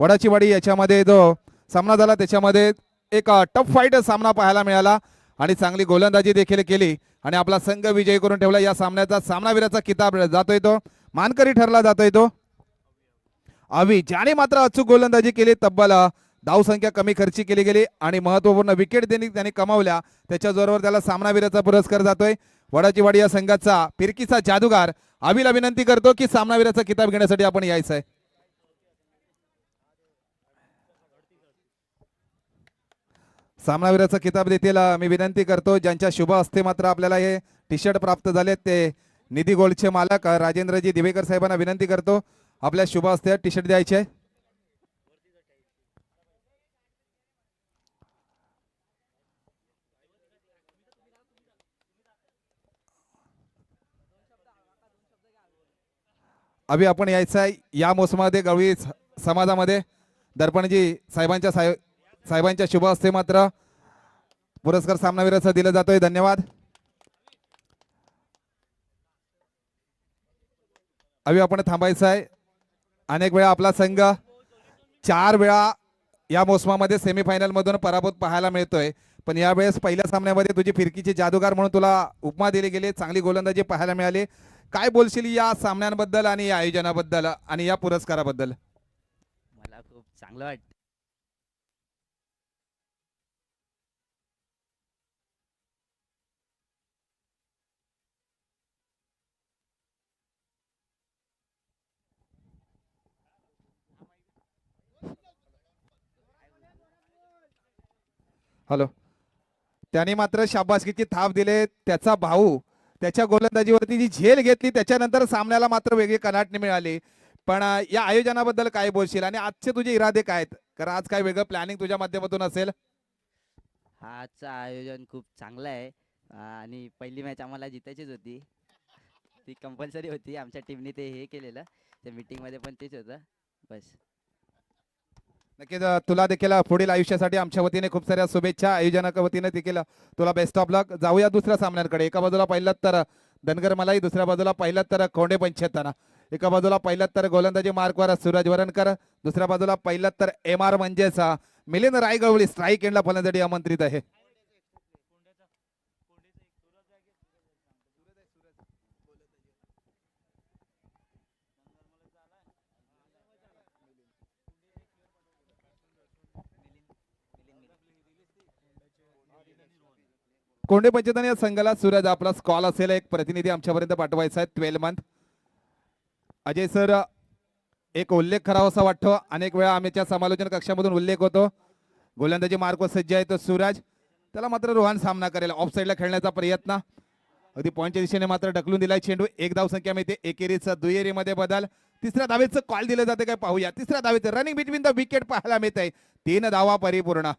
वडाची वाडी याच्यामध्ये जो सामना झाला त्याच्यामध्ये एक टफ फाईट सामना पाहायला मिळाला आणि चांगली गोलंदाजी देखील केली आणि आपला संघ विजयी करून ठेवला। या सामन्याचा सामनावीराचा किताब जातोय तो मानकरी ठरला जातोय तो अवी, ज्याने मात्र अचूक गोलंदाजी केली। तब्बल धावसंख्या कमी खर्ची केली गेली आणि महत्त्वपूर्ण विकेट त्यांनी कमावल्या, त्याच्या जोरावर त्याला सामनावीराचा पुरस्कार जातोय। वडाची वाडी या संघाचा फिरकीचा जादूगार अवीला विनंती करतो की सामनावीराचा किताब घेण्यासाठी आपण यायचं आहे। सामनावीराचा किताब देतील मी विनंती करतो। ज्यांच्या शुभ हस्ते मात्र आपल्याला हे टी शर्ट प्राप्त झाले ते निधी गोल्डचे मालक राजेंद्रजी दिवेकर साहेबांना विनंती करतो आपल्या शुभ हस्ते टी शर्ट द्यायचे। अभि आपण यायचं आहे या मोसमामध्ये गवळी समाजामध्ये दर्पणजी साहेबांच्या शुभ हस्ते मात्र पुरस्कार सामनावीराचा दिला जातोय। धन्यवाद। अभि आपण थांबायचं आहे। अनेक वेळा आपला संघ 4 वेळा या मोसमामध्ये सेमीफायनल मधून पराभूत पाहायला मिळतोय, पण यावेळेस पहिल्या सामन्यामध्ये तुझी फिरकीचे जादूगार म्हणून तुला उपमा दिली गेली, चांगली गोलंदाजी पाहायला मिळाली। काय बोलशील या सामन्यांबद्दल आणि या आयोजनाबद्दल आणि या पुरस्काराबद्दल? मला खूप चांगलं वाटतं। हॅलो, त्याने मात्र शाबासकीची थाप दिले। त्याचा भाऊ त्याच्या गोलंदाजीवरती जी झेल घेतली त्याच्यानंतर सामन्याला मात्र वेगळी कलाटणी मिळाली। पण या आयोजनाबद्दल काय बोलशील आणि आजचे तुझे इरादे काय आहेत? कारण आज काय वेगळं प्लॅनिंग तुझ्या माध्यमातून असेल? आजचं आयोजन खूप चांगलं आहे आणि पहिली मॅच आम्हाला जितायचीच होती, ती कंपल्सरी होती। आमच्या टीमने ते हे केलेलं, त्या मीटिंग मध्ये पण तेच होतं बस। नक्कीच तुला देखील पुढील आयुष्यासाठी आमच्या वतीने खूप साऱ्या शुभेच्छा। आयोजनाक वतीने देखील तुला बेस्ट ऑफ लक। जाऊया दुसऱ्या सामन्यांकडे। एका बाजूला पाहिलं तर धनगर मलाई, दुसऱ्या बाजूला पाहिलं तर कोंडे पंचेताना। एका बाजूला पाहिलं तर गोलंदाजी मार्कवर सूरज वरणकर, दुसऱ्या बाजूला पाहिलं तर MR म्हणजेच मिलिंद रायगवळी स्ट्राईक एंडला फलंदाजी आमंत्रित आहे। कोंडे पंचेतान या संघाला सूरज आपला कॉल असेल एक प्रतिनिधी आमच्यापर्यंत पाठवायचा आहे 12 मंथ। अजय सर, एक उल्लेख करावा असा वाटतो, अनेक वेळा आमच्या समालोचन कक्षामधून उल्लेख होतो। गोलंदाजी मार्क सज्ज आहे तो सूरज, त्याला मात्र रोहन सामना करेल। ऑफ साईडला खेळण्याचा प्रयत्न, अगदी पॉईंटच्या दिशेने मात्र ढकलून दिलाय चेंडू। एक धाव संख्या मिळते एकेरीचा दुहेरीमध्ये बदल। तिसऱ्या धावेचं कॉल दिलं जाते काय पाहूया। तिसऱ्या धावेचं रनिंग बिटवीन द विकेट पाहायला मिळते। 3 धावा परिपूर्ण।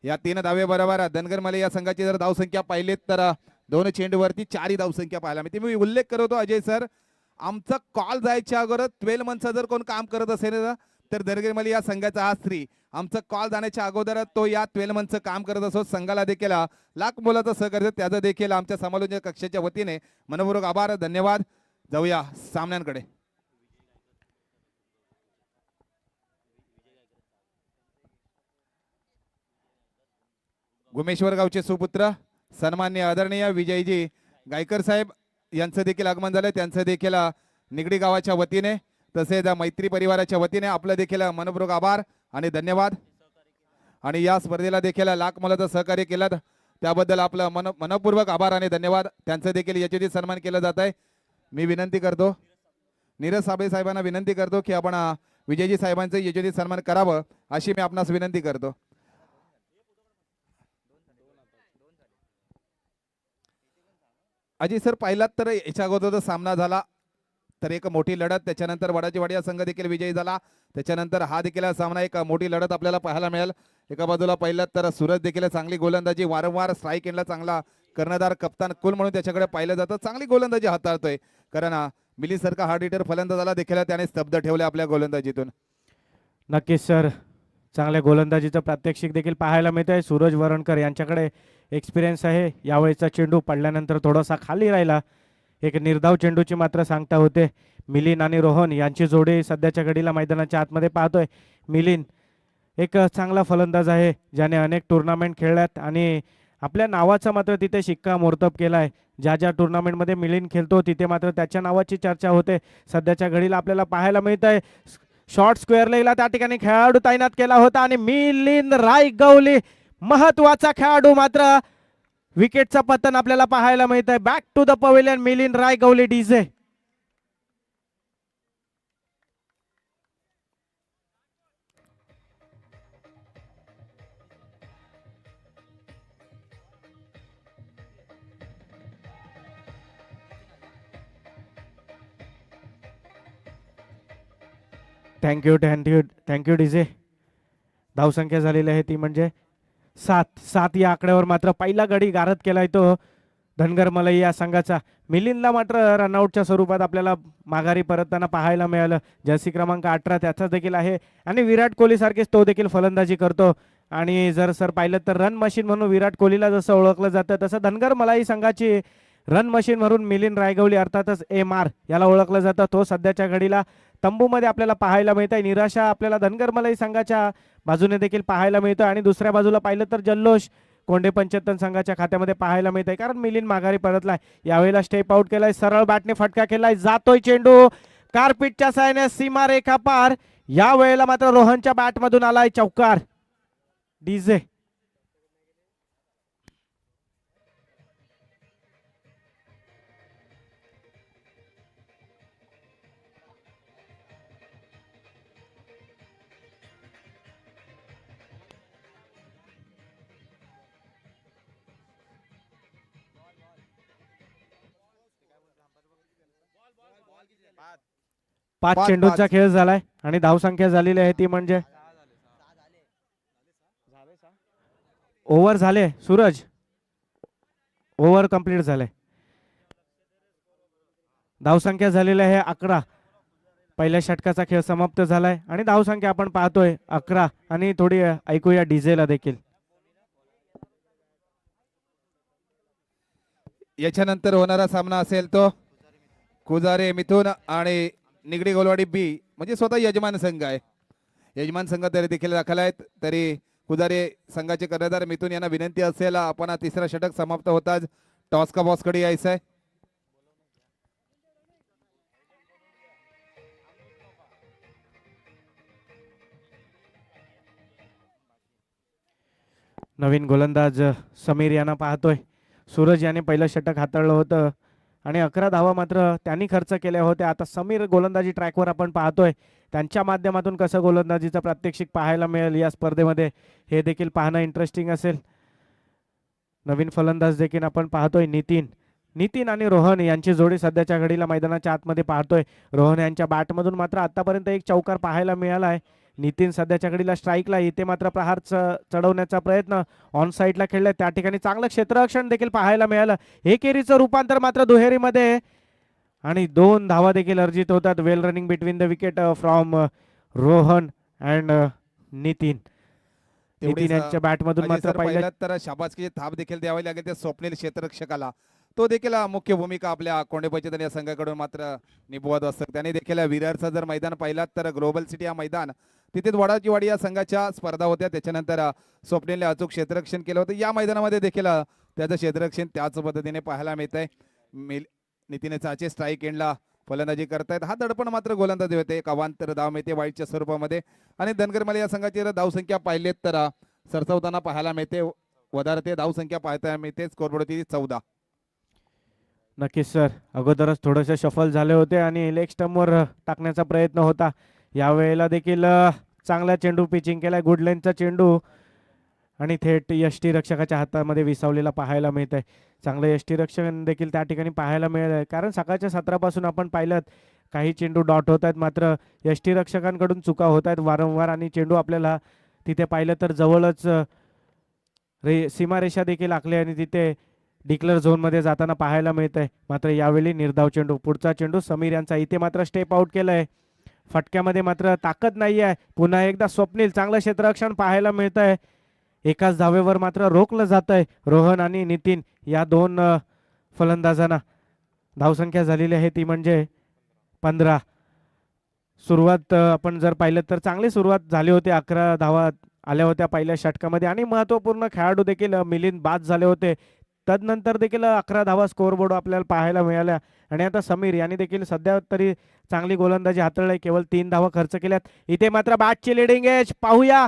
या 3 धावे बरोबर धनगर मले या संघाची जर धाव संख्या पाहिलीत तर 2 चेंडूवरती 4 धाव संख्या पाहायला मिळते। मी उल्लेख करत होतो अजय सर, आमचा कॉल जायच्या अगोदर 12 मंथचा जर कोण काम करत असेल तर धनगर मले या संघाचा हा स्त्री आमचं कॉल जाण्याच्या अगोदर तो या 12 मंथचं काम करत असो। संघाला देखील लाख मोलाचं सहकार्य त्याचं देखील आमच्या समालोचन कक्षाच्या वतीने मनपूर्वक आभार धन्यवाद। जाऊया सामन्यांकडे। गुमेश्वर गावचे सुपुत्र सन्मान्य आदरणीय विजयजी गायकर साहेब यांचं देखील आगमन झालं। त्यांचं देखील निगडी गावाच्या वतीने तसेच मैत्री परिवाराच्या वतीने आपलं देखील मनपूर्वक आभार आणि धन्यवाद। आणि या स्पर्धेला देखील लाख मोलाचं सहकार्य केलं त्याबद्दल आपलं मनपूर्वक आभार आणि धन्यवाद। त्यांचं देखील यशोचित सन्मान केलं जात आहे। मी विनंती करतो नीरज साबळे साहेबांना विनंती करतो की आपण विजयजी साहेबांचं यशोचित सन्मान करावं अशी मी आपणास विनंती करतो। अजय सर, पाहिलात तर याच्या अगोदर सामना झाला तर एक मोठी लढत, त्याच्यानंतर वडाची वाडी संघ देखील विजयी झाला। त्याच्यानंतर हा देखील सामना एक मोठी लढत आपल्याला पाहायला मिळेल। एका बाजूला पाहिलं तर सूरज देखील चांगली गोलंदाजी, वारंवार स्ट्राईक एंडला चांगला कर्णधार कप्तान कुल म्हणून त्याच्याकडे पाहिलं जातं, चांगली गोलंदाजी हाताळतोय। कारण मिलिंद सारखा हार्ड हिटर फलंदाजाला देखील त्याने स्तब्ध ठेवले आपल्या गोलंदाजीतून। नक्कीच सर, चांगल्या गोलंदाजीचं प्रात्यक्षिक देखील पाहायला मिळत आहे। सूरज वरणकर यांच्याकडे एक्सपिरियन्स आहे। यावेळेचा चेंडू पडल्यानंतर थोडासा खाली राहिला, एक निर्धाव चेंडूची मात्र सांगता होते. मिलिंद आणि रोहन यांची जोडी सध्याच्या घडीला मैदानाच्या आतमध्ये पाहतोय. मिलिंद एक चांगला फलंदाज आहे, ज्याने अनेक टुर्नामेंट खेळल्यात आणि आपल्या नावाचा मात्र तिथे शिक्कामोर्तब केलाय. ज्या ज्या टुर्नामेंटमध्ये मिलिंद खेळतो तिथे मात्र त्याच्या नावाची चर्चा होते. सध्याच्या घडीला आपल्याला पाहायला मिळत आहे शॉर्ट स्क्वेअर लेगला त्या ठिकाणी खेळाडू तैनात केला होता आणि मिलिंद रायगवली महत्वाचा खेळाडू मात्र विकेटचा पतन आपल्याला पाहायला मिळत आहे. Back to the pavilion Milind Raigawali DJ. Thank you thank you thank you DJ. धावसंख्या झालेली आहे ती म्हणजे 7 या आकड्यावर मात्र पहिला गडी गारद केलाय तो धनगर मलई या संघाचा. मिलिंदला मात्र रनआउटच्या स्वरूपात आपल्याला माघारी परतताना पाहायला मिळालं. जर्सी क्रमांक 18 त्याचा देखील आहे आणि विराट कोहली सारखेच तो देखील फलंदाजी करतो. आणि जर सर पाहिलं तर रन मशीन म्हणून विराट कोहलीला जसं ओळखलं जातं तसं धनगर मलई संघाची रन मशीन म्हणून मिलिंद रायगवली अर्थातच MR याला ओळखलं जातं. तो सध्याच्या घडीला तंबूमध्ये आपल्याला पाहायला मिळत आहे. निराशा आपल्याला धनगर मलई संघाच्या बाजूने देखील पाहायला मिळतं आणि दुसऱ्या बाजूला पाहिलं तर जल्लोष कोंडे पंचतन संघाच्या खात्यामध्ये पाहायला मिळत आहे, कारण मिलिंद माघारी परतलाय. यावेळेला स्टेप आउट केलाय, सरळ बॅटने फटका केलाय, जातोय चेंडू कार्पिटच्या साहाय्याने सीमारेखा पार. यावेळेला मात्र रोहनच्या बॅटमधून आलाय चौकार. डीजे. पाच चेंडूंचा खेळ झालाय आणि धावसंख्या झालेली आहे ती म्हणजे ओव्हर झाले. सूरज ओव्हर कंप्लीट झाले. धावसंख्या झालेली आहे 11. पहिल्या षटकाचा खेळ समाप्त झालाय आणि धावसंख्या आपण पाहतोय 11. आणि थोडी ऐकूया डीजेला देखील. याच्यानंतर होणारा सामना असेल तो कुजारे मिथुन आणि निगडी गोलवाडी बी म्हणजे स्वतः यजमान संघ आहे. यजमान संघ तरी देखील दाखल आहेत. तरी कुजारे संघाचे कर्णधार मिथुन यांना विनंती असेल आपण तिसरा षटक समाप्त होताच टॉस का बॉस कडे यायचं आहे. नवीन गोलंदाज समीर यांना पाहतोय. सूरज याने पहिलं षटक हाताळलं होतं आणि 11 धावा मात्र त्यांनी खर्च केल्या होत्या. आता समीर गोलंदाजी ट्रॅकवर आपण पाहतोय. त्यांच्या माध्यमातून कसं गोलंदाजीचं प्रात्यक्षिक पाहायला मिळेल या स्पर्धेमध्ये हे देखील पाहणं इंटरेस्टिंग असेल. नवीन फलंदाज देखील आपण पाहतोय नितीन आणि रोहन यांची जोडी सध्याच्या घडीला मैदानाच्या आतमध्ये पाहतोय. रोहन यांच्या बॅटमधून मात्र आतापर्यंत एक चौकार पाहायला मिळाला आहे. नितीन सध्याच्या घडीला स्ट्राईकला, इथे मात्र प्रहार चढवण्याचा प्रयत्न ऑन साईडला खेळलाय. त्या ठिकाणी चांगलं क्षेत्ररक्षण देखील पाहायला मिळालं. एकेरीचं रूपांतर मात्र दुहेरीमध्ये आणि 2 धावा देखील अर्जित होतात. Well running between the wicket from Rohan and Nitin. Nitin यांच्या बॅटमधून मात्र पहिल्या तर शाबासकीची थाप देखील द्यावी लागेल त्या स्वप्नील क्षेत्ररक्षकाला. तो देखील मुख्य भूमिका आपल्या कोंडे पंचतन या संघाकडून मात्र निभवत असतात. त्याने देखील विरारचं जर मैदान पाहिलात तर ग्लोबल सिटी या मैदान तिथे वडाचीवाडी या संघाच्या स्पर्धा होत्या. त्याच्यानंतर स्वप्नीलने अचूक क्षेत्ररक्षण केलं होतं. या मैदानामध्ये देखील त्याचं क्षेत्ररक्षण त्याच पद्धतीने पाहायला मिळत आहे. नितीन चाचे स्ट्राईक एंडला फलंदाजी करतायत. हा दडपण मात्र गोलंदाजी होते. एक अवांतर धाव मिळते वाईटच्या स्वरूपामध्ये आणि धनगर मलई या संघाची धावसंख्या पाहिलेत तर सरसवताना पाहायला मिळते. वधारते धावसंख्या पाहता मिळते. स्कोरबोर्ड 14. नक्कीच सर, अगोदरच थोडेसे शफल झाले होते आणि लेग स्टंपवर टाकण्याचा प्रयत्न होता. यावेळेला देखील चांगला चेंडू पिचिंग केलाय, गुड लेंथचा चेंडू आणि थेट यष्टीरक्षकाच्या हातामध्ये विसावलेला पाहायला मिळत आहे. चांगलं यष्टीरक्षण देखील त्या ठिकाणी पाहायला मिळत आहे, कारण सकाळच्या सत्रापासून आपण पाहिलं काही चेंडू डॉट होत आहेत, मात्र यष्टीरक्षकांकडून चुका होत आहेत वारंवार आणि चेंडू आपल्याला तिथे पाहिलं तर जवळच सीमारेषा देखील आखली आणि तिथे डिक्लेअर झोनमध्ये जाताना पाहायला मिळत आहे. मात्र यावेळी निर्धाव चेंडू, पुढचा चेंडू समीर यांचा, इथे मात्र स्टेप आउट केलंय. फटक्यामध्ये मात्र ताकद नाही आहे. पुन्हा एकदा स्वप्नील, चांगलं क्षेत्ररक्षण पाहायला मिळत आहे. एकाच धावेवर मात्र रोखलं जात आहे रोहन आणि नितीन या 2 फलंदाजांना. धावसंख्या झालेली आहे ती म्हणजे 15. सुरुवात आपण जर पाहिलं तर चांगली सुरुवात झाली होती. 11 धावा आल्या होत्या पहिल्या षटकामध्ये आणि महत्त्वपूर्ण खेळाडू देखील मिलिंद बाद झाले होते. तदनंतर देखील 11 धावा स्कोअरबोर्ड आपल्याला पाहायला मिळाल्या आणि आता समीर यांनी देखील सध्या तरी चांगली गोलंदाजी हाताळली, केवळ 3 धावा खर्च केल्यात. इथे मात्र बॅटची लिडिंग एज पाहूया,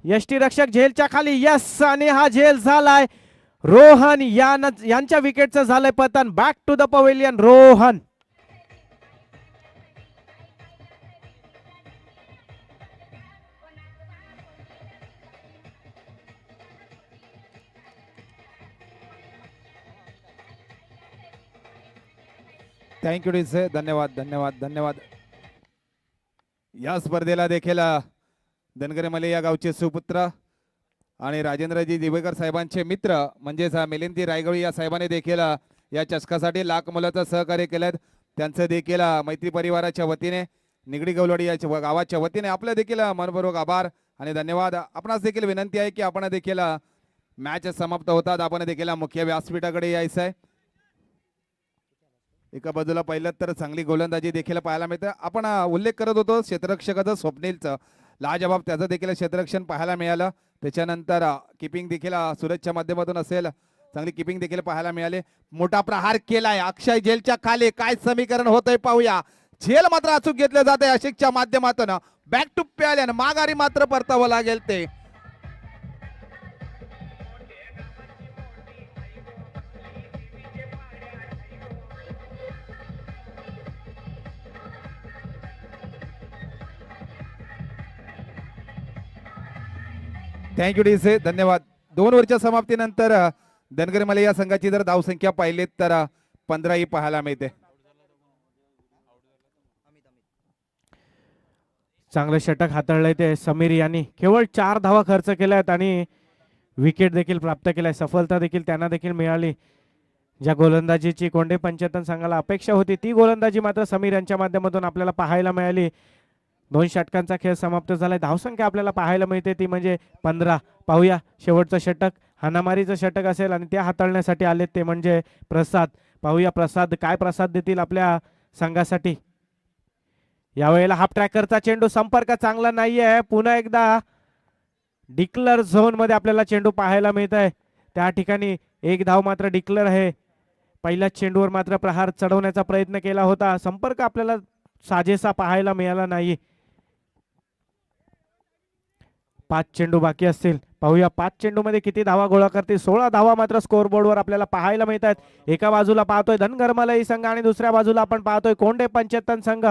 यष्टीरक्षक झेलच्या खाली, यस, आणि हा झेल झालाय. रोहन यांच्या विकेटचं झालंय पतन. Back to the pavilion Rohan. Thank you DJ, धन्यवाद धन्यवाद धन्यवाद. या स्पर्धेला देखील धनगरी मले या गावचे सुपुत्र आणि राजेंद्रजी दिवेकर साहेबांचे मित्र म्हणजेच मिलिंदजी रायगवळी या साहेबांनी देखील या चषकासाठी लाख मोलाचं सहकार्य केलं. त्यांचं देखील मैत्री परिवाराच्या वतीने, निगडी गवलवाडी या गावाच्या वतीने आपलं देखील मनपूर्वक आभार आणि धन्यवाद. आपणास देखील विनंती आहे की आपण देखील मॅच समाप्त होतात आपण देखील मुख्य व्यासपीठाकडे यायचं आहे. एका बाजूला पाहिलं तर चांगली गोलंदाजी देखील पाहायला मिळते. आपण उल्लेख करत होतो क्षेत्ररक्षकाचं स्वप्नीलचं, लाजबाब त्याचं देखील क्षेत्ररक्षण पाहायला मिळालं. त्याच्यानंतर किपिंग देखील सूरजच्या माध्यमातून असेल, चांगली किपिंग देखील पाहायला मिळाली. मोठा प्रहार केलाय अक्षय झेलच्या खाली, काय समीकरण होतंय पाहूया. झेल मात्र अचूक घेतलं जाते आशिकच्या माध्यमातून. बॅक टू प्याल्यानं माघारी मात्र परतावं लागेल ते. थँक्यू डीसे, धन्यवाद. 2 ओव्हरच्या समाप्तीनंतर धनगरी मले या संघाची जर धावसंख्या पाहिलीत तर 15 ही पाहायला मिळते. चांगलं षटक हाताळलंय ते समीर यांनी, केवळ 4 धावा खर्च केल्यात आणि विकेट देखील प्राप्त केलाय. सफलता देखील त्यांना देखील मिळाली. ज्या गोलंदाजीची कोंडे पंचेतन संघाला अपेक्षा होती ती गोलंदाजी मात्र समीर यांच्या माध्यमातून आपल्याला पाहायला मिळाली. 2 षटकांचा खेळ समाप्त झालाय. धावसंख्या आपल्याला पाहायला मिळते ती म्हणजे 15. पाहूया शेवटचं षटक, हाणामारीचं षटक असेल आणि त्या हाताळण्यासाठी आले ते म्हणजे प्रसाद. पाहूया प्रसाद काय प्रसाद देतील आपल्या संघासाठी. यावेळेला हाफ ट्रॅकरचा चेंडू, संपर्क चांगला नाहीये. पुन्हा एकदा डिक्लर झोन मध्ये आपल्याला चेंडू पाहायला मिळत आहे. त्या ठिकाणी 1 धाव मात्र डिक्लर आहे. पहिल्याच चेंडूवर मात्र प्रहार चढवण्याचा प्रयत्न केला होता. संपर्क आपल्याला साजेसा पाहायला मिळाला नाही. 5 चेंडू बाकी असतील. पाहूया 5 चेंडू मध्ये किती धावा गोळा करतील. 16 धावा मात्र स्कोअरबोर्डवर आपल्याला पाहायला मिळत आहेत. एका बाजूला पाहतोय धनगर मलई संघ आणि दुसऱ्या बाजूला आपण पाहतोय कोंडे पंचेतन संघ.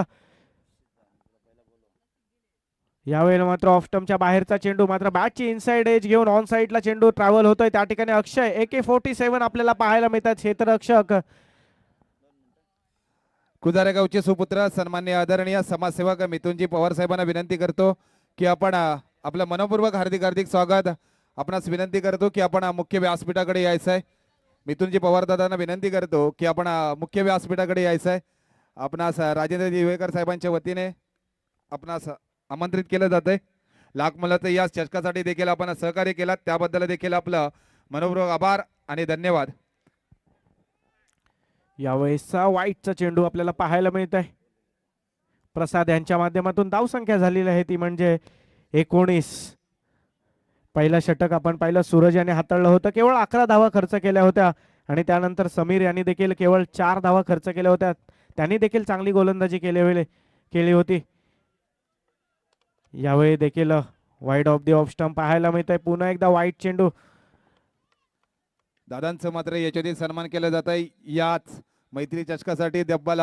यावेळेला मात्र ऑफ स्टंपच्या बाहेरचा चेंडू, मात्र बॅटची इनसाइड एज घेऊन ऑन साइडला चेंडू ट्रॅव्हल होतोय. त्या ठिकाणी अक्षय AK-47 आपल्याला पाहायला मिळतात, क्षेत्ररक्षक. कुजारे गावचे सुपुत्र सन्माननीय आदरणीय समाजसेवक मिथुनजी पवार साहेबांना विनंती करतो की आपण आपलं मनपूर्वक हार्दिक हार्दिक स्वागत. आपणास विनंती करतो की आपण मुख्य व्यासपीठाकडे यायचं आहे. मिथुनजी पवार दादांना विनंती करतो की आपण मुख्य व्यासपीठाकडे यायचं आहे. आपणास राजेंद्र दिवेकर साहेबांच्या वतीने आपणास आमंत्रित केलं जातंय. लाख मोलाचं या चषकासाठी देखील आपण सहकार्य केलात त्याबद्दल देखील आपलं मनपूर्वक आभार आणि धन्यवाद. यावेळेसचा वाईटचा चेंडू आपल्याला पाहायला मिळत आहे. प्रसाद यांच्या माध्यमातून धावसंख्या झालेली आहे ती म्हणजे 19. पहिलं षटक आपण पाहिलं सूरज याने हाताळलं होतं, केवळ 11 धावा खर्च केल्या होत्या आणि त्यानंतर समीर यांनी देखील केवळ 4 धावा खर्च केल्या होत्या. त्यांनी देखील चांगली गोलंदाजी केली होती. यावेळी देखील wide of the off stump पाहायला मिळत आहे. पुन्हा एकदा वाईट चेंडू. दादांचं मात्र याच्यातील सन्मान केलं जात आहे. याच मैत्री चषकासाठी तब्बल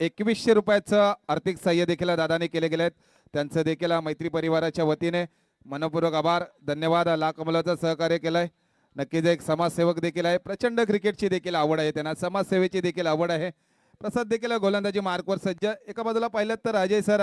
2100 रुपयाचं आर्थिक सहाय्य देखील दादाने केले गेले आहेत. त्यांचं देखील मैत्री परिवाराच्या वतीने मनपूर्वक आभार धन्यवाद. लाख मोलाचं सहकार्य केलंय. नक्कीच एक समाजसेवक देखील आहे. प्रचंड क्रिकेटची देखील आवड आहे त्यांना, समाजसेवेची देखील आवड आहे. प्रसाद देखील गोलंदाजी मार्कवर सज्ज. एका बाजूला पाहिलं तर अजय सर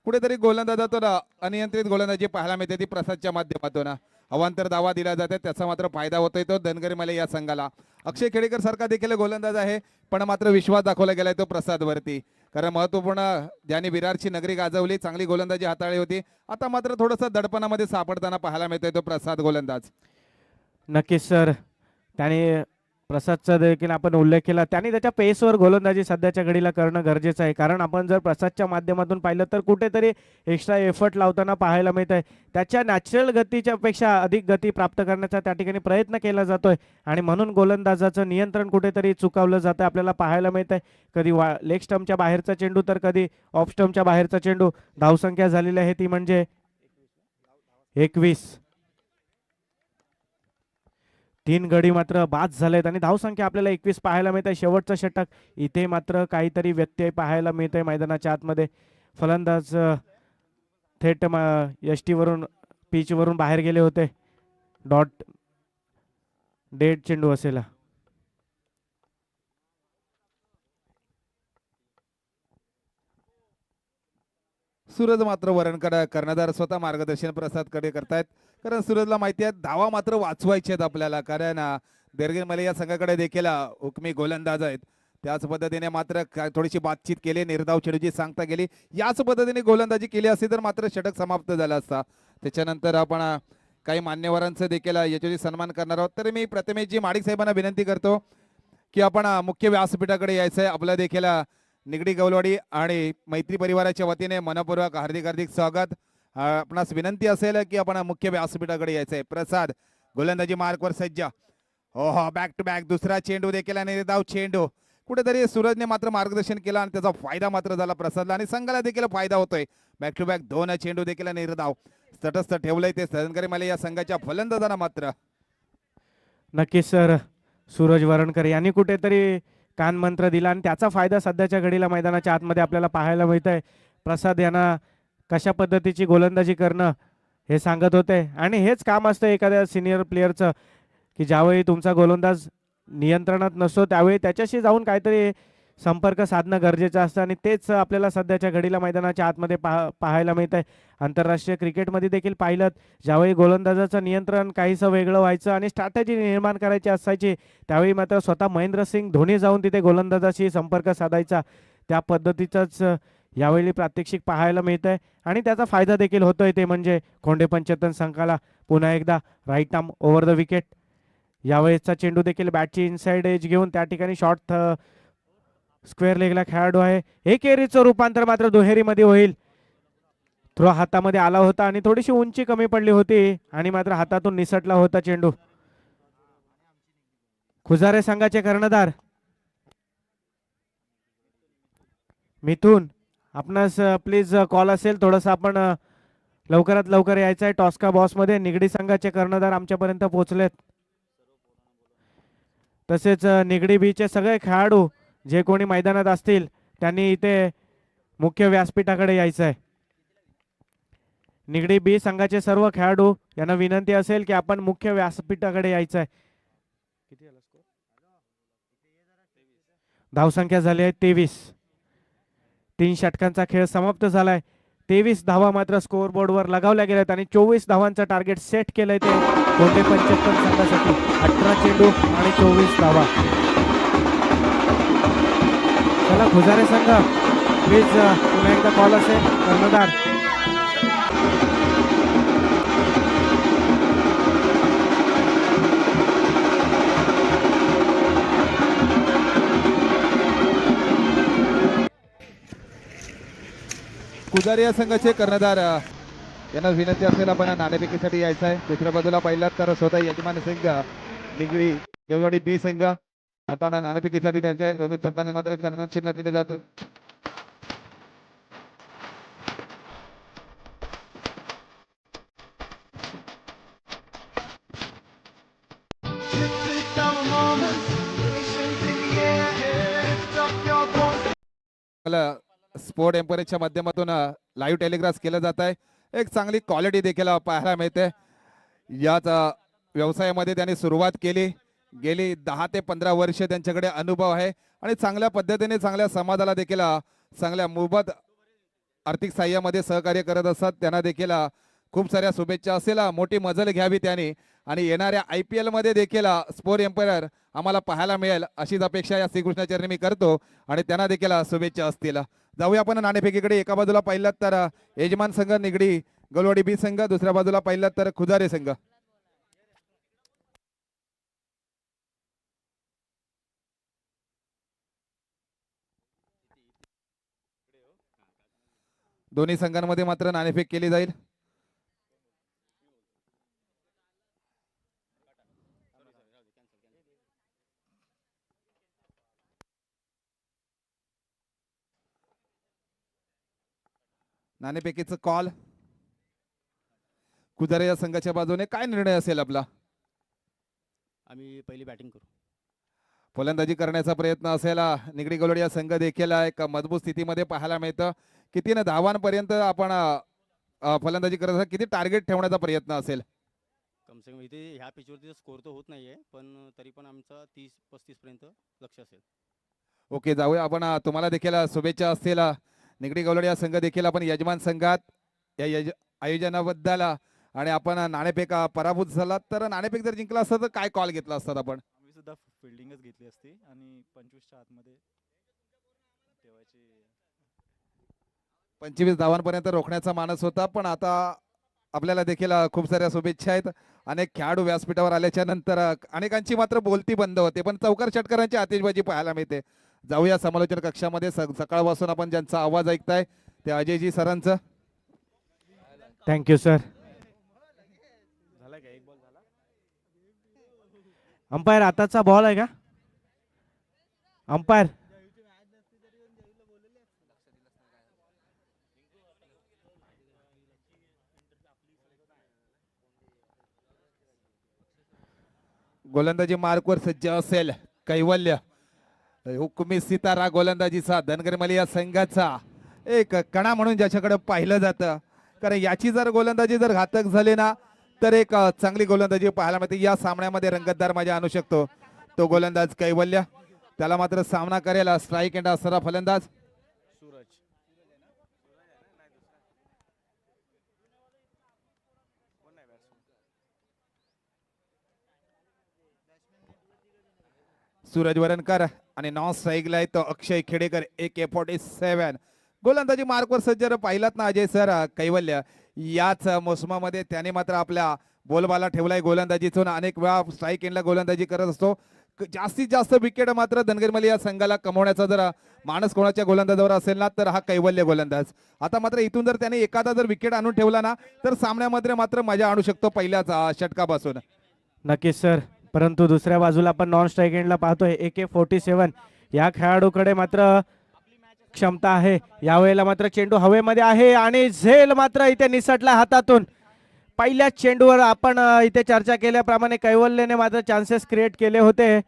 कुठेतरी गोलंदाजातून अनियंत्रित गोलंदाजी पाहायला मिळते ती प्रसादच्या माध्यमातून. अवांतर धावा दिला जाते त्याचा मात्र फायदा होतोय तो धनगरी मले या संघाला. अक्षय खेडेकर सारखा देखील गोलंदाज आहे पण मात्र विश्वास दाखवला गेलाय तो प्रसाद वरती. कारण महत्वपूर्ण ज्याने विरारची नगरी गाजवली, चांगली गोलंदाजी हाताळली होती, आता मात्र थोडंसं दडपणामध्ये सापडताना पाहायला मिळतोय तो प्रसाद गोलंदाज. नक्कीच सर, त्याने प्रसादचा देखील आपण उल्लेख केला. त्यांनी त्याच्या पेसवर गोलंदाजी सध्याच्या घडीला करणं गरजेचं आहे, कारण आपण जर प्रसादच्या माध्यमातून पाहिलं तर कुठेतरी एक्स्ट्रा एफर्ट लावताना पाहायला मिळत आहे. त्याच्या नॅचरल गतीच्या पेक्षा अधिक गती प्राप्त करण्याचा त्या ठिकाणी प्रयत्न केला जातोय आणि म्हणून गोलंदाजाचं नियंत्रण कुठेतरी चुकावलं जातं आपल्याला पाहायला मिळत आहे. कधी लेग स्टंपच्या बाहेरचा चेंडू तर कधी ऑफ स्टंपच्या बाहेरचा चेंडू. धावसंख्या झालेली आहे ती म्हणजे 21. 3 गडी मात्र बाद झालेत आणि धावसंख्या आपल्याला 21 पाहायला मिळत आहे. शेवटचं षटक इथे मात्र काहीतरी व्यत्यय पाहायला मिळतंय मैदानाच्या आतमध्ये. फलंदाज थेट यष्टीवरून पिचवरून बाहेर गेले होते. डॉट डेड चेंडू असेल. सूरज मात्र वरणकडे कर्णधार स्वतः मार्गदर्शन प्रसादकडे करतायत, कारण सूरजला माहिती आहे धावा मात्र वाचवायचे आहेत आपल्याला, कारण देरगेन मले या संघाकडे देखील हुकमी गोलंदाज आहेत. त्याच पद्धतीने मात्र थोडीशी बातचीत केली, निर्धाव चेंडूची सांगता गेली. याच पद्धतीने गोलंदाजी केली असती तर मात्र षटक समाप्त झाला असता. त्याच्यानंतर आपण काही मान्यवरांचं देखील याच्याशी सन्मान करणार आहोत. तर मी प्रथमेशजी माडिक साहेबांना विनंती करतो की आपण मुख्य व्यासपीठाकडे यायचंय. आपलं देखील निगडी गवलवाडी आणि मैत्री परिवाराच्या वतीने मनपूर्वक हार्दिक हार्दिक स्वागत. आपणास विनंती असेल की आपण मुख्य व्यासपीठाकडे यायचंय. प्रसाद गोलंदाजी मार्कवर सज्ज. हो हो, बॅक टू बॅक दुसरा चेंडू देखील आणि निर्धाव चेंडू. कुठेतरी सूरजने मात्र मार्गदर्शन केलं आणि त्याचा फायदा मात्र झाला प्रसादला आणि संघाला देखील फायदा होतोय. बॅक टू बॅक 2 चेंडू देखील निर्धाव तटस्थ ठेवलंय ते सदनकरी मला या संघाच्या फलंदाजांना मात्र. नक्कीच सर, सूरज वरणकर यांनी कुठेतरी कान मंत्र दिला आणि त्याचा फायदा सध्याच्या घडीला मैदानाच्या आतमध्ये आपल्याला पाहायला मिळत आहे. प्रसाद यांना कशा पद्धतीची गोलंदाजी करणं हे सांगत होते आणि हेच काम असतं एखाद्या सिनियर प्लेअरचं, की ज्यावेळी तुमचा गोलंदाज नियंत्रणात नसतो त्यावेळी त्याच्याशी जाऊन काहीतरी संपर्क साधणं गरजेचं असतं आणि तेच आपल्याला सध्याच्या घडीला मैदानाच्या आतमध्ये पाहायला मिळत आहे. आंतरराष्ट्रीय क्रिकेटमध्ये देखील पाहिलं, ज्यावेळी गोलंदाजाचं नियंत्रण काहीसं वेगळं व्हायचं आणि स्ट्रॅटेजी निर्माण करायची असायची, त्यावेळी मात्र स्वतः महेंद्रसिंग धोनी जाऊन तिथे गोलंदाजाशी संपर्क साधायचा. त्या पद्धतीचंच यावेळी प्रात्यक्षिक पाहायला मिळत आहे आणि त्याचा फायदा देखील होतोय. ते म्हणजे खोंडे पंचतन संघाला पुन्हा एकदा right arm over the wicket. यावेळेसचा चेंडू देखील बॅटची इनसाइड एज घेऊन त्या ठिकाणी शॉर्ट स्क्वेअर लेगला खेळाडू आहे. एकेरीचं रूपांतर मात्र दुहेरीमध्ये होईल. थ्रो हातामध्ये आला होता आणि थोडीशी उंची कमी पडली होती आणि मात्र हातातून निसटला होता चेंडू. खुजारे संघाचे कर्णधार मिथून, आपणास प्लीज कॉल असेल थोडंसं आपण लवकरात लवकर यायचं आहे. टॉस्का बॉस मध्ये निगडी संघाचे कर्णधार आमच्यापर्यंत पोहोचलेत. तसेच निगडी बीचे सगळे खेळाडू जे कोणी मैदानात असतील त्यांनी इथे मुख्य व्यासपीठाकडे यायचं आहे. निगडी बी संघाचे सर्व खेळाडू यांना विनंती असेल की आपण मुख्य व्यासपीठाकडे यायचं आहे. धावसंख्या झाली आहे 23. 3 षटकांचा खेळ समाप्त झालाय. 23 धावा मात्र स्कोअर बोर्डवर लगावल्या गेल्यात आणि 24 धावांचं टार्गेट सेट केलंय ते कोणते 75 संघासाठी. 18 चेंडू आणि 24 धावा. चला खुजारे संघ, प्लीज पुन्हा एकदा कॉल असेल कर्णधार. पुजारी या संघाचे कर्णधार यांना विनंती असेल आपण नाणेफेकीसाठी यायचं आहे. दुसऱ्या बाजूला पाहिलात तर स्वतः यजमान संघ निगडी गवळवाडी बी संघ आता नाणेफेकीसाठी त्यांच्या चिन्ह दिले जातं. स्पोर्ट एम्पायरच्या माध्यमातून लाईव्ह टेलिग्राफ केलं जात आहे. एक चांगली क्वालिटी देखील पाहायला मिळते. याच व्यवसायामध्ये त्यांनी सुरुवात केली. गेली 10 ते 15 वर्ष त्यांच्याकडे अनुभव आहे आणि चांगल्या पद्धतीने चांगल्या समाजाला देखील चांगल्या मोबत आर्थिक साह्यामध्ये सहकार्य करत असतात. त्यांना देखील खूप साऱ्या शुभेच्छा असेल. मोठी मजल घ्यावी त्यांनी आणि येणाऱ्या IPL मध्ये देखील स्पोर्ट एम्पायर आम्हाला पाहायला मिळेल अशीच अपेक्षा या श्रीकृष्णाचरणी मी करतो आणि त्यांना देखील शुभेच्छा असतील. जाऊया आपण नाणेफेकीकडे. एका बाजूला पाहिलात तर यजमान संघ निगडी गलवाडी बी संघ, दुसऱ्या बाजूला पाहिलात तर खुजारे संघ. दोन्ही संघांमध्ये मात्र नाणेफेक केली जाईल. नाणेफेकीचं कॉल. कुदारे या संघाच्या बाजूने काय निर्णय असेल आपला? आम्ही पहिली बॅटिंग करू. फलंदाजी करण्याचा प्रयत्न असेल. निगडी गोलड या संघ देखील एक मजबूत स्थितीमध्ये पाहायला मिळतं. कितीनं धावांपर्यंत आपण फलंदाजी करत असाल, किती टार्गेट ठेवण्याचा प्रयत्न असेल? कम से कम इथे ह्या पिचवरती स्कोर तर होत नाहीये, पण तरी पण आमचा 30-35 पर्यंत लक्ष असेल. ओके, जाऊया आपण. तुम्हाला देखील शुभेच्छा असतील. निगडी गवलड या संघ देखील आपण यजमान संघात या आयोजनाबद्दल आणि आपण नाणेफेक पराभूत झाला तर नाणेफेक जर जिंकला असता तर काय कॉल घेतला असतात आपण? आम्ही सुद्धा फिल्डिंगच घेतली असती आणि 25च्या आतमध्ये ठेवायची. 25 धावांपर्यंत रोखण्याचा मानस होता, पण आता आपल्याला देखील खूप साऱ्या शुभेच्छा आहेत. अनेक खेळाडू व्यासपीठावर आल्याच्या नंतर अनेकांची मात्र बोलती बंद होते, पण चौकार षटकारांची आतिषबाजी पाहायला मिळते. जाऊया समालोचन कक्षामध्ये. सकाळपासून आपण ज्यांचा आवाज ऐकताय ते अजयजी सरांचं. Thank you sir. अंपायर आताचा बॉल आहे का अंपायर? गोलंदाजी मार्कवर सज्ज असेल कैवल्य. हुकुमी सितारा गोलंदाजीचा धनगर मलिया संघाचा एक कणा म्हणून ज्याच्याकडे पाहिलं जातं, कारण याची जर गोलंदाजी जर घातक झाली ना तर एक चांगली गोलंदाजी पाहायला मिळते. या सामन्यामध्ये रंगतदार मजा आणू शकतो तो गोलंदाज कैवल्य. त्याला मात्र सामना करेल स्ट्राईक एंड असणारा फलंदाज सूरज. सूरज वरणकर आणि नॉन स्ट्राईकला आहे तो अक्षय खेडेकर AK-47. गोलंदाजी मार्कवर सज्ज पाहिलात ना अजय सर, कैवल्य याच मोसमामध्ये त्याने मात्र आपल्या बोलबाला ठेवलाय गोलंदाजीतून. अनेक वेळा स्ट्राईक एंडला गोलंदाजी करत असतो. जास्तीत जास्त विकेट मात्र धनगरमली या संघाला कमवण्याचा जर मानस कोणाच्या गोलंदाजावर असेल ना तर हा कैवल्य गोलंदाज. आता मात्र इथून जर त्याने एखादा जर विकेट आणून ठेवला ना तर सामन्यामध्ये मात्र मजा आणू शकतो पहिल्याच षटकापासून. नक्कीच सर, परंतु दुसऱ्या बाजूला आपण नॉन स्ट्राईक एंडला पाहतोय AK-47 या खेळाडूकडे मात्र क्षमता आहे. यावेळेला मात्र चेंडू हवेमध्ये आहे आणि झेल मात्र इथे निसटला हातातून. पहिल्या चेंडूवर आपण इथे चर्चा केल्याप्रमाणे कैवल्यने मात्र चान्सेस क्रिएट केले होते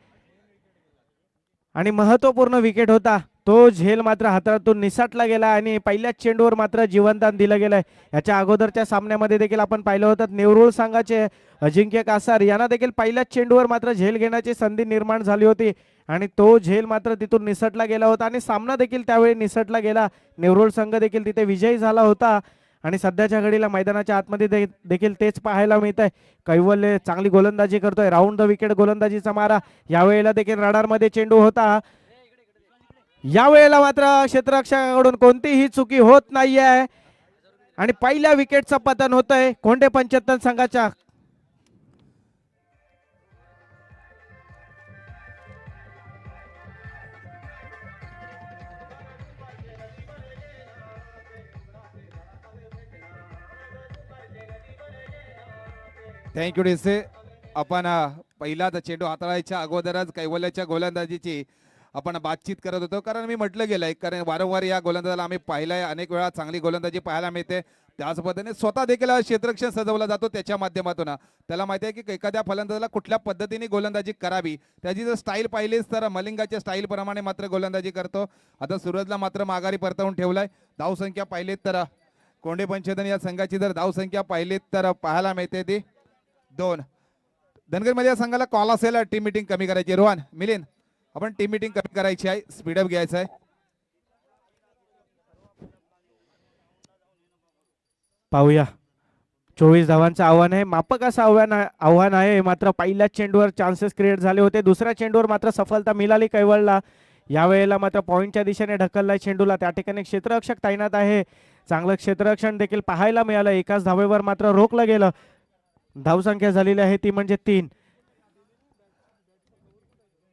आणि महत्वपूर्ण विकेट होता. तो झेल मात्र हातातून निसटला गेला आणि पहिल्याच चेंडूवर मात्र जीवनदान दिलं गेलंय. याच्या अगोदरच्या सामन्यामध्ये देखील आपण पाहिलं होतं नेवरुळ संघाचे अजिंक्य कासार यांना देखील पहिल्याच चेंडूवर मात्र झेल घेण्याची संधी निर्माण झाली होती आणि तो झेल मात्र तिथून निसटला गेला होता आणि सामना देखील त्यावेळी निसटला गेला. नेवरुळ संघ देखील तिथे विजयी झाला होता आणि सध्याच्या घडीला मैदानाच्या आतमध्ये देखील तेच पाहायला मिळत आहे. कैवल्य चांगली गोलंदाजी करतोय. राऊंड द विकेट गोलंदाजीचा मारा. यावेळेला देखील रडारमध्ये चेंडू होता. यावेळेला मात्र क्षेत्ररक्षकाकडून कोणतीही चुकी होत नाहीये आणि पहिल्या विकेटचं पतन होतंय कोंढे 75 संघाच्या. थँक्यू डीसे. आपण पहिलाच चेंडू हाताळायच्या अगोदरच कैवल्याच्या गोलंदाजीची आपण बातचीत करत होतो, कारण मी म्हटलं गेलंय कारण वारंवार या गोलंदाजाला आम्ही पाहिलंय, अनेक वेळा चांगली गोलंदाजी पाहायला मिळते. त्याच पद्धतीने स्वतः देखील क्षेत्ररक्षण सजवला जातो त्याच्या माध्यमातून. त्याला माहिती आहे की एखाद्या फलंदाजाला कुठल्या पद्धतीने गोलंदाजी करावी, त्याची जर स्टाईल पाहिलीच तर मलिंगाच्या स्टाईल प्रमाणे मात्र गोलंदाजी करतो. आता सूरजला मात्र माघारी परतवून ठेवलाय. धावसंख्या पाहिलीत तर कोंढे 75 या संघाची जर धावसंख्या पाहिलीत तर पाहायला मिळते ती 2. धनगरमध्ये या संघाला कॉल असेल टीम मिटिंग कमी करायची. रोहन मिलिंद आपण टीम मिटिंग कमी करायची आहे, स्पीडअप घ्यायचं आहे. पाहूया 24 धावांचं आव्हान आहे. मापक असं आव्हान आहे. मात्र पहिल्याच चेंडूवर चान्सेस क्रिएट झाले होते. दुसऱ्या चेंडूवर मात्र सफलता मिळाली कैवळला. यावेळेला मात्र पॉईंटच्या दिशेने ढकललाय चेंडूला. त्या ठिकाणी क्षेत्ररक्षक तैनात आहे. चांगलं क्षेत्ररक्षण देखील पाहायला मिळालं. एकाच धावेवर मात्र रोखलं गेलं. धावसंख्या झालेली आहे ती म्हणजे 3.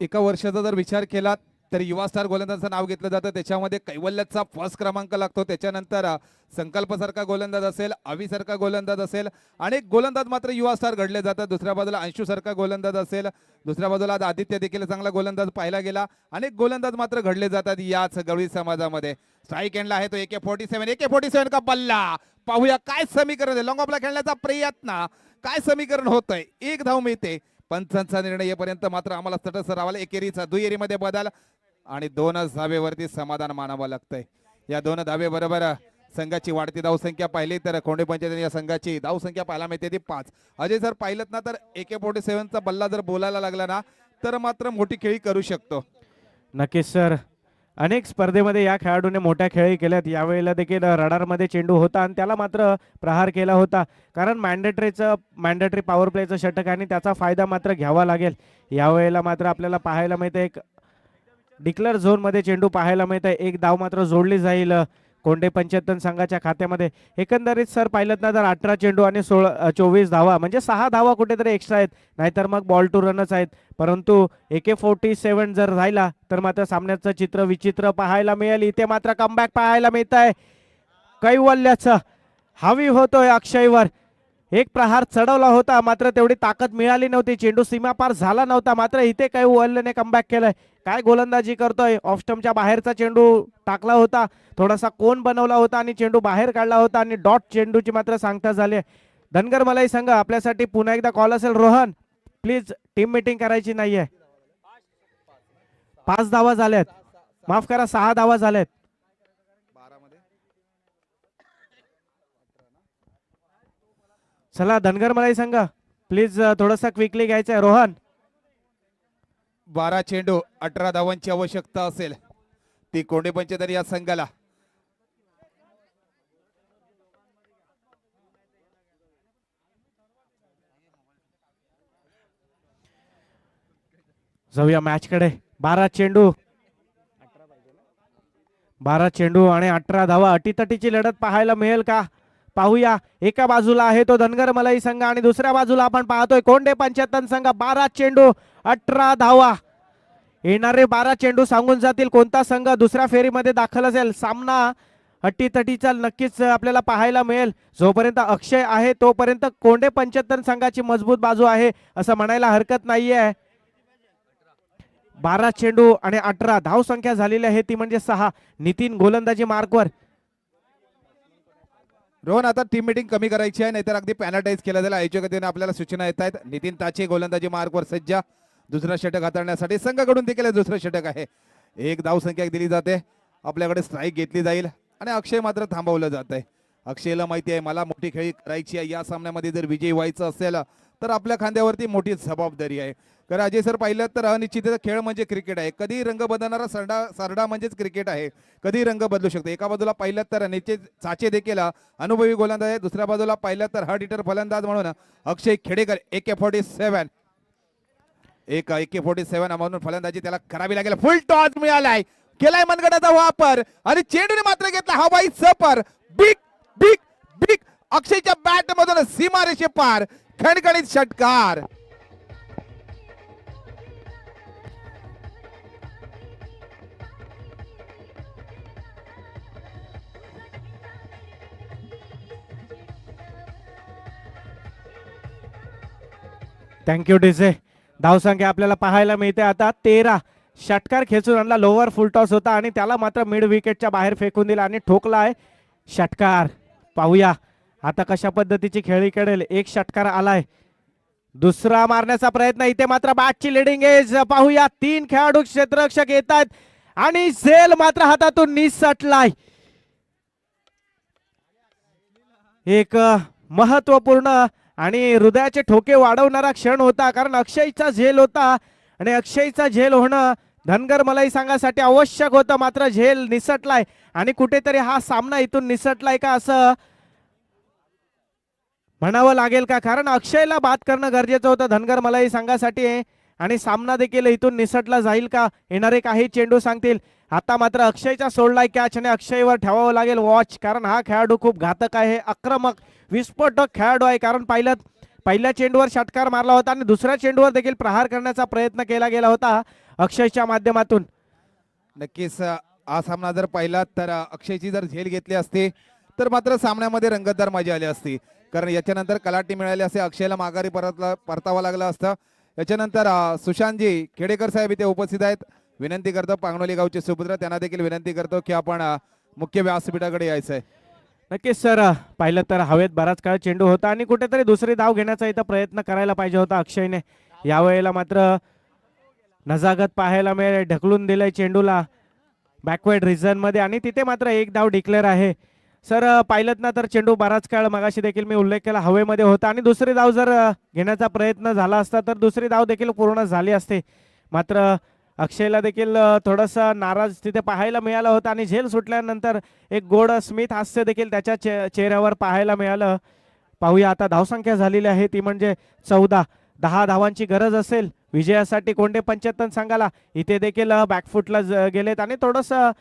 एका वर्षाचा जर विचार केला तर युवा स्टार गोलंदाजाचं नाव घेतलं जातं. त्याच्यामध्ये कैवल्याचा फर्स्ट क्रमांक लागतो. त्याच्यानंतर संकल्पसारखा गोलंदाज असेल, अविसारखा गोलंदाज असेल, अनेक गोलंदाज मात्र युवा स्टार घडले जातात. दुसऱ्या बाजूला अंशुसारखा गोलंदाज असेल, दुसऱ्या बाजूला आज आदित्य देखील चांगला गोलंदाज पाहिला गेला. अनेक गोलंदाज मात्र घडले जातात याच गवळी समाजामध्ये. स्ट्राईक एंडला आहे तो AK-47 का बल्ला. पाहूया काय समीकरण आहे. लॉंग ऑफला खेळण्याचा प्रयत्न, काय समीकरण होतंय. एक धाव मिळते. पंचांचा निर्णय येईपर्यंत मात्र आम्हाला तटस्थ राहावं. एकेरीचा दुहेरीमध्ये बदल आणि 2 धावेवरती समाधान मानावं लागतंय. या 2 धावेबरोबर संघाची वाढती धावसंख्या पाहिली तर कोंडे पंचायत या संघाची धावसंख्या पाहायला मिळते ती 5. अजय सर पाहिलं ना तर AK-47चा बल्ला जर बोलायला लागला ना तर मात्र मोठी खेळी करू शकतो. नक्कीच सर, अनेक स्पर्धेमध्ये या खेळाडूने मोठ्या खेळी केल्यात. यावेळेला देखील रडारमध्ये चेंडू होता आणि त्याला मात्र प्रहार केला होता, कारण मॅन्डेटरी पॉवर प्लेचं षटक आणि त्याचा फायदा मात्र घ्यावा लागेल. यावेळेला मात्र आपल्याला पाहायला मिळतं एक डिक्लेअर झोनमध्ये चेंडू पाहायला मिळतं. एक धाव मात्र जोडली जाईल कोंडे पंचायत संघाच्या खात्यामध्ये. एकंदरीत सर पाहिलं ना तर 18 चेंडू आणि 24 धावा, म्हणजे 6 धावा कुठेतरी एक्स्ट्रा आहेत, नाहीतर मग बॉल टू रनच आहेत. परंतु AK-47 जर राहिला तर मात्र सामन्याचं चित्र विचित्र पाहायला मिळेल. इथे मात्र कमबॅक पाहायला मिळत आहे. कैवल्याचं हावी होतोय अक्षयवर. एक प्रहार चढवला होता मात्र तेवढी ताकद मिळाली नव्हती. चेंडू सीमापार झाला नव्हता, मात्र इथे कैवल्याने कमबॅक केलंय. काय गोलंदाजी करतोय. ऑफ स्टंपच्या बाहेरचा चेंडू टाकला होता, थोडासा कोन बनवला होता आणि चेंडू बाहेर काढला होता आणि डॉट चेंडूची मात्र सांगता झाली. धनगर मलाई संघ आपल्यासाठी पुन्हा एकदा कॉल असेल. रोहन प्लीज, टीम मीटिंग करायची नाहीये. 5 धावा झाल्यात, माफ करा 6 धावा झाल्यात. चला धनगर मलाई संघ प्लीज थोडासा क्विकली घ्यायचंय. रोहन 12 चेंडू 18 धावांची आवश्यकता असेल ती कोंडे पंचायत या संघाला. जाऊया मॅच कडे. 12 चेंडू आणि 18 धावा. अटीतटीची लढत पाहायला मिळेल का पाहूया. एका बाजूला आहे तो धनगर मलाई संघ आणि दुसऱ्या बाजूला आपण पाहतोय कोंडे पंचायत संघ. 12 चेंडू 18 धावा. येणारे 12 चेंडू सांगून जातील कोणता संघ दुसऱ्या फेरीमध्ये दाखल असेल. सामना अटीतटीचा नक्कीच आपल्याला पाहायला मिळेल. जोपर्यंत अक्षय आहे तोपर्यंत कोंडे पंचायत संघाची मजबूत बाजू आहे असं म्हणायला हरकत नाहीये. 12 चेंडू आणि 18 धाव संख्या झालेली आहे ती म्हणजे 6. नितीन गोलंदाजी मार्कवर. रोहन आता टीम मीटिंग कमी करायची आहे, नाहीतर अगदी पॅनल्टाईज केलं जाईल. आयोजकांनी आपल्याला सूचना येत आहेत. नितीन ताचे गोलंदाजी मार्कवर सज्ज. दुसरा षटक हाताळण्यासाठी संघाकडून देखील दुसरं षटक आहे. एक धाव संख्या दिली जाते. आपल्याकडे स्ट्राईक घेतली जाईल आणि अक्षय मात्र थांबवलं जात आहे. अक्षयला माहिती आहे मला मोठी खेळी करायची आहे. या सामन्यामध्ये जर विजयी व्हायचं असेल तर आपल्या खांद्यावरती मोठी जबाबदारी आहे. कारण अजय सर पाहिलं तर अनिश्चितता खेळ म्हणजे क्रिकेट आहे. कधी रंग बदलणारा सरडा म्हणजेच क्रिकेट आहे. कधी रंग बदलू शकतो. एका बाजूला पाहिलं तर चाचे देखील अनुभवी गोलंदाज आहे. दुसऱ्या बाजूला पाहिलं तर हार्ड हिटर फलंदाज म्हणून अक्षय खेडेकर. AK-47 म्हणून फलंदाजी त्याला करावी लागेल. फुल टॉस मिळालाय. केलाय मनगटाचा वापर आणि चेंडूने मात्र घेतला हवाई सपर. बिग बिग बिग अक्षयच्या बॅट मधून सीमारेषे पार खणखणीत षटकार. Thank you DJ. धावसंख्या आपल्याला पाहायला मिळते आता 13. षटकार खेचून आणला. लोअर फुल टॉस होता आणि त्याला मात्र मिड विकेटच्या बाहेर फेकून दिला आणि ठोकलाय षटकार. पाहूया आता कशा पद्धतीची खेळी करेल. एक षटकार आलाय, दुसरा मारण्याचा प्रयत्न. इथे मात्र बॅटची लिडिंग एज पाहूया. 3 खेळाडू क्षेत्ररक्षक येत आहेत आणि झेल मात्र हातातून निसटलाय. एक महत्वपूर्ण आणि हृदयाचे ठोके वाढवणारा क्षण होता, कारण अक्षयचा झेल होता आणि अक्षयचा झेल होणं धनगर मलाई संघासाठी आवश्यक होतं. मात्र झेल निसटलाय आणि कुठेतरी हा सामना इथून निसटलाय का असं म्हणावं लागेल का, कारण अक्षयला बाद करणं गरजेचं होतं धनगर मलाई संघासाठी आणि सामना देखील इथून निसटला जाईल का येणारे काही चेंडू सांगतील. आता मात्र अक्षयचा सोडलाय कॅच आणि अक्षयवर ठेवावं लागेल वॉच, कारण हा खेळाडू खूप घातक आहे, आक्रमक विस्फोटक खेळाडू आहे. कारण पहिल्या चेंडूवर षटकार मारला होता आणि दुसऱ्या चेंडूवर देखील प्रहार करण्याचा प्रयत्न केला गेला होता अक्षयच्या माध्यमातून. नक्कीच हा सामना जर पाहिला तर अक्षयची जर झेल घेतली असती तर मात्र सामन्यामध्ये रंगतदार मजा आली असती. कारण याच्यानंतर कलाटी मिळाली असते, अक्षयला माघारी परतावं लागलं असतं. याच्यानंतर सुशांतजी खेडेकर साहेब इथे उपस्थित आहेत. विनंती करतो पांगणोली गावचे सुपुत्र त्यांना देखील विनंती करतो की आपण मुख्य व्यासपीठाकडे यायचं आहे. नक्कीच सर, पाहिलं तर हवेत बराच काळ चेंडू होता आणि कुठेतरी दुसरी धाव घेण्याचा इथं प्रयत्न करायला पाहिजे होता अक्षयने. यावेळेला मात्र नजागत पाहायला मिळेल, ढकलून दिलंय चेंडूला बॅकवर्ड रिजन मध्ये आणि तिथे मात्र एक धाव डिक्लेअर आहे. सर पाहिलं ना तर चेंडू बराच काळ मगाशी देखील मी उल्लेख केला हवेमध्ये होता आणि दुसरी धाव जर घेण्याचा प्रयत्न झाला असता तर दुसरी धाव देखील पूर्ण झाली असते. मात्र अक्षयला देखील थोडंसं नाराज तिथे पाहायला मिळालं होतं आणि झेल सुटल्यानंतर एक गोड स्मित हास्य देखील त्याच्या चेहऱ्यावर पाहायला मिळालं. पाहूया आता धावसंख्या झालेली आहे ती म्हणजे 14. 10 धावांची गरज असेल विजयासाठी कोंडे पंचतन संघाला. इथे देखील बॅकफुटला गेलेत आणि थोडंसं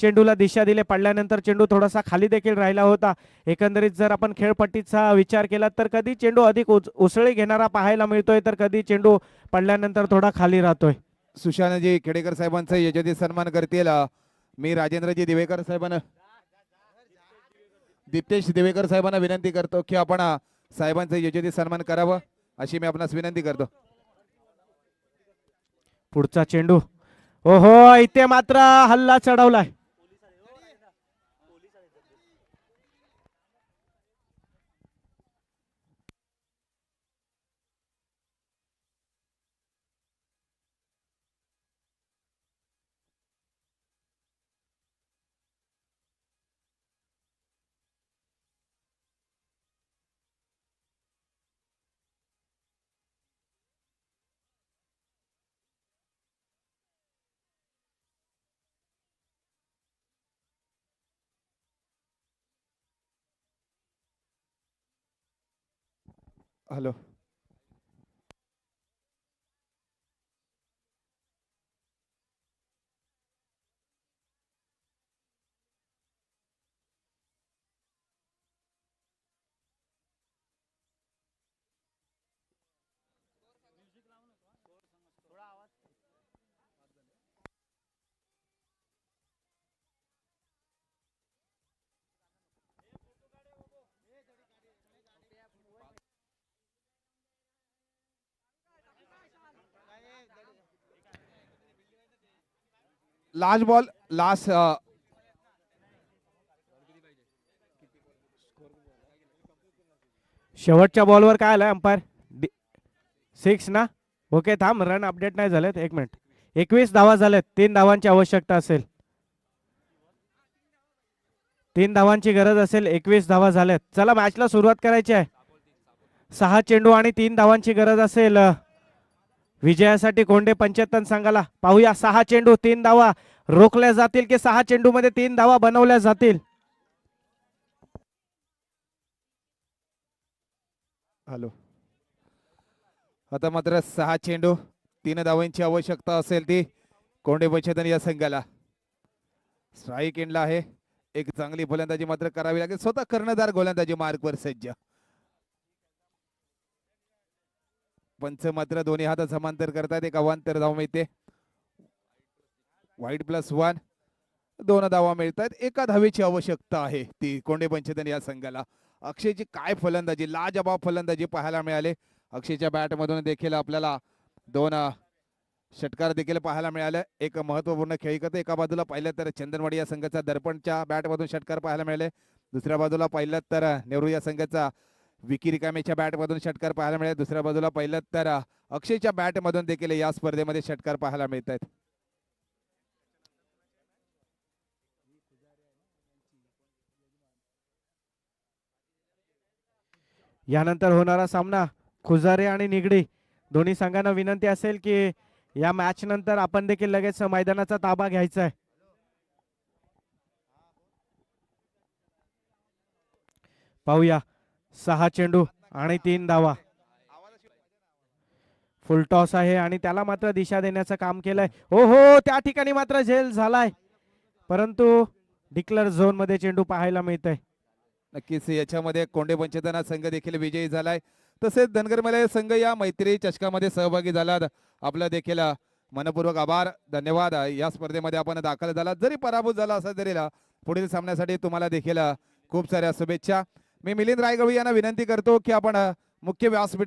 चेंडूला दिशा दिले, पडल्यानंतर चेंडू थोडासा खाली देखील राहिला होता. एकंदरीत जर आपण खेळपट्टीचा विचार केला तर कधी चेंडू अधिक उसळी घेणारा पाहायला मिळतोय तर कधी चेंडू पडल्यानंतर थोडा खाली राहतोय. सुशांतजी खेडेकर साहेबांचा यजोदी सन्मान करतील. मी राजेंद्रजी दिवेकर साहेबांना दीप्तेश दिवेकर साहेबांना विनंती करतो की आपण साहेबांचा यजोदी सन्मान करावं अशी मी आपणास विनंती करतो. पुढचा चेंडू, ओहो इथे मात्र हल्ला चढवलाय. हॅलो, लास्ट बॉल लास्ट शेवटच्या बॉलवर काय आलंय अंपायर? 6 ना. ओके थांब, रन अपडेट नाही झालेत, 1 मिनिट. 21 धावा झाल्यात, 3 धावांची आवश्यकता असेल. 3 धावांची गरज असेल, 21 धावा झाल्यात. चला मॅचला सुरुवात करायची आहे. 6 चेंडू आणि 3 धावांची गरज असेल विजयासाठी कोंडे पंचतन संघाला. पाहूया 6 चेंडू 3 धावा रोखल्या जातील की 6 चेंडू मध्ये 3 धावा बनवल्या जातील. हॅलो, आता मात्र 6 चेंडू 3 धावांची आवश्यकता असेल ती कोंडे पंचतन या संघाला. स्ट्राईक एंडला आहे. एक चांगली गोलंदाजी मात्र करावी लागेल. स्वतः कर्णधार गोलंदाजी मार्कवर सज्ज. पंच मात्र दोन्ही हात समांतर करतात. एक अवांतर धाव मिळते. वाईट +1 2 धावा मिळतात. एका धावेची आवश्यकता आहे ती कोंडे पंचतन या संघाला. अक्षयची काय फलंदाजी, लाजबाब फलंदाजी पाहायला मिळाले. अक्षयच्या बॅट मधून देखील आपल्याला 2 षटकार देखील पाहायला मिळाले. एक महत्वपूर्ण खेळी करते. एका बाजूला पाहिलं तर चंदनवाडी या संघाचा दर्पणच्या बॅट मधून षटकार पाहायला मिळाले. दुसऱ्या बाजूला पाहिलं तर नेहरू या संघाचा विकी रिकामेच्या बॅट मधून षटकार पाहायला मिळाले. दुसऱ्या बाजूला पाहिलं तर अक्षयच्या बॅट मधून देखील या स्पर्धेमध्ये षटकार पाहायला मिळत आहेत. यानंतर होणारा सामना खुजारे आणि निगडी दोन्ही संघांना विनंती असेल की या मॅच नंतर आपण देखील लगेच मैदानाचा ताबा घ्यायचा आहे. पाहूया 6 चेंडू आणि 3 धावा. फुल टॉस आहे आणि त्याला मात्र दिशा देण्याचं काम केलंय. हो हो, त्या ठिकाणी मात्र झेल झालाय परंतु डिक्लेअर झोन मध्ये चेंडू पाहायला मिळतंय. नक्कीच याच्यामध्ये कोंडे पंचतन हा संघ देखील विजयी झालाय. तसेच धनगर मलय संघ या मैत्री चषकामध्ये सहभागी झाला. आपला देखील मनपूर्वक आभार, धन्यवाद. या स्पर्धेमध्ये आपण दाखल झाला, जरी पराभूत झाला असं तरी पुढील सामन्यासाठी तुम्हाला देखील खूप साऱ्या शुभेच्छा. मी मिलिंद रायगवळी यांना विनंती करतो की आपण मुख्य व्यासपीठा